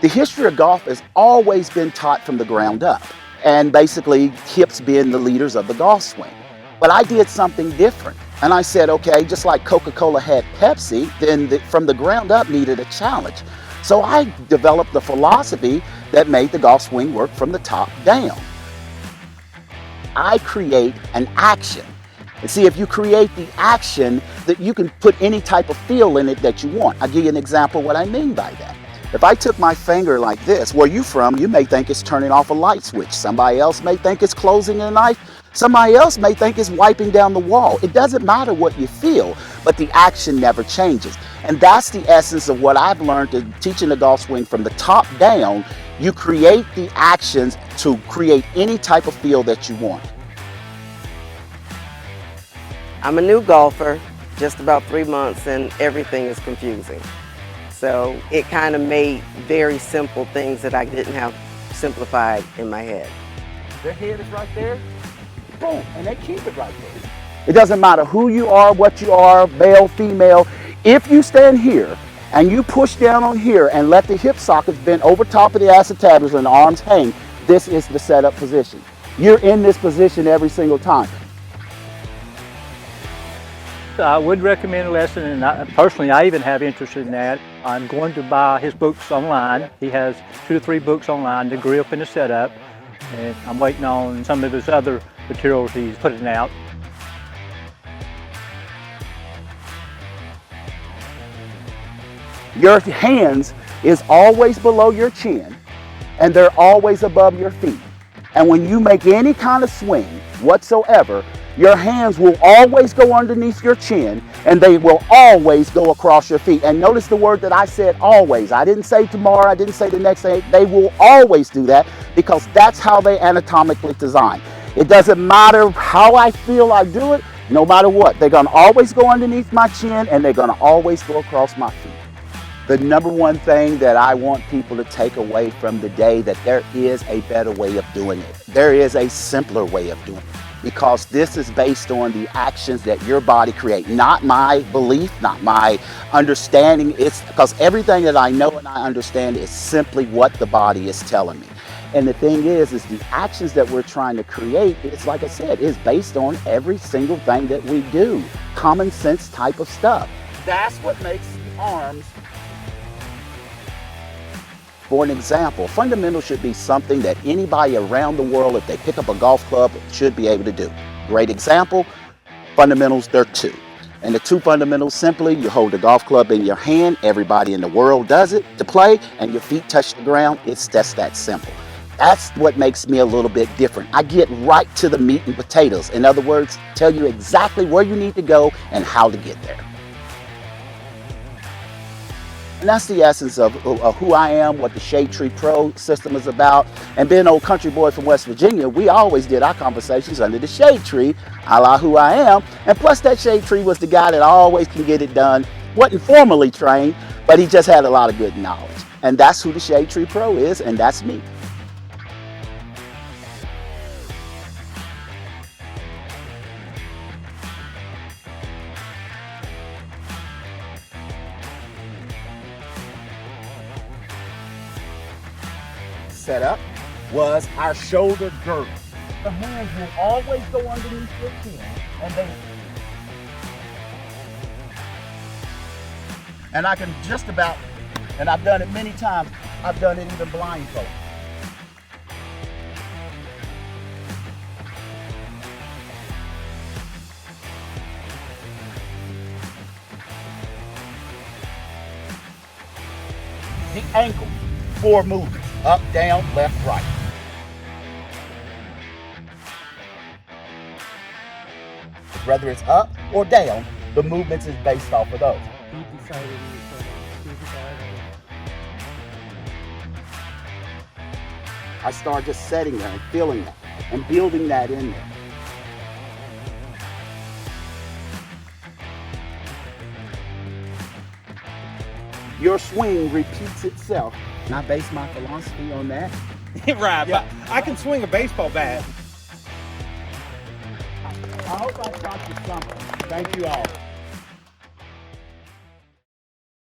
The history of golf has always been taught from the ground up, and basically hips being the leaders of the golf swing. But I did something different. And I said, okay, just like Coca-Cola had Pepsi, then from the ground up needed a challenge. So I developed the philosophy that made the golf swing work from the top down. I create an action. And see, if you create the action, that you can put any type of feel in it that you want. I'll give you an example of what I mean by that. If I took my finger like this, where you from, you may think it's turning off a light switch. Somebody else may think it's closing a knife. Somebody else may think it's wiping down the wall. It doesn't matter what you feel, but the action never changes. And that's the essence of what I've learned in teaching the golf swing from the top down. You create the actions to create any type of feel that you want. I'm a new golfer, just about 3 months, and everything is confusing. So it kind of made very simple things that I didn't have simplified in my head. Their head is right there, boom, and they keep it right there. It doesn't matter who you are, what you are, male, female. If you stand here and you push down on here and let the hip sockets bend over top of the acetabular and the arms hang, this is the setup position. You're in this position every single time. I would recommend a lesson, and personally I even have interest in that. I'm going to buy his books online. He has 2 to 3 books online, the grip and the setup, and I'm waiting on some of his other materials he's putting out. Your hands is always below your chin, and they're always above your feet. And when you make any kind of swing whatsoever, your hands will always go underneath your chin, and they will always go across your feet. And notice the word that I said, always. I didn't say tomorrow, I didn't say the next day. They will always do that because that's how they anatomically design. It doesn't matter how I feel I do it, no matter what. They're gonna always go underneath my chin, and they're gonna always go across my feet. The number one thing that I want people to take away from the day, that there is a better way of doing it. There is a simpler way of doing it. Because this is based on the actions that your body creates, not my belief, not my understanding. It's because everything that I know and I understand is simply what the body is telling me. And the thing is the actions that we're trying to create, it's like I said, is based on every single thing that we do. Common sense type of stuff. That's what makes the arms. For an example, fundamentals should be something that anybody around the world, if they pick up a golf club, should be able to do. Great example, fundamentals, there are 2. And the 2 fundamentals, simply, you hold the golf club in your hand, everybody in the world does it to play, and your feet touch the ground. It's just that simple. That's what makes me a little bit different. I get right to the meat and potatoes. In other words, tell you exactly where you need to go and how to get there. And that's the essence of who I am, what the Shade Tree Pro system is about. And being an old country boy from West Virginia, we always did our conversations under the shade tree, a la who I am. And plus that shade tree was the guy that always can get it done. Wasn't formally trained, but he just had a lot of good knowledge. And that's who the Shade Tree Pro is, and that's me. Setup was our shoulder girdle. The hands will always go underneath your chin, and I can just about, and I've done it many times, I've done it even blindfolded. The ankle, 4 movements. Up, down, left, right. Whether it's up or down, the movements is based off of those. I start just setting that and feeling that and building that in there. Your swing repeats itself. And I base my philosophy on that. Right, yeah. But I can swing a baseball bat. I hope I taught you something. Thank you all.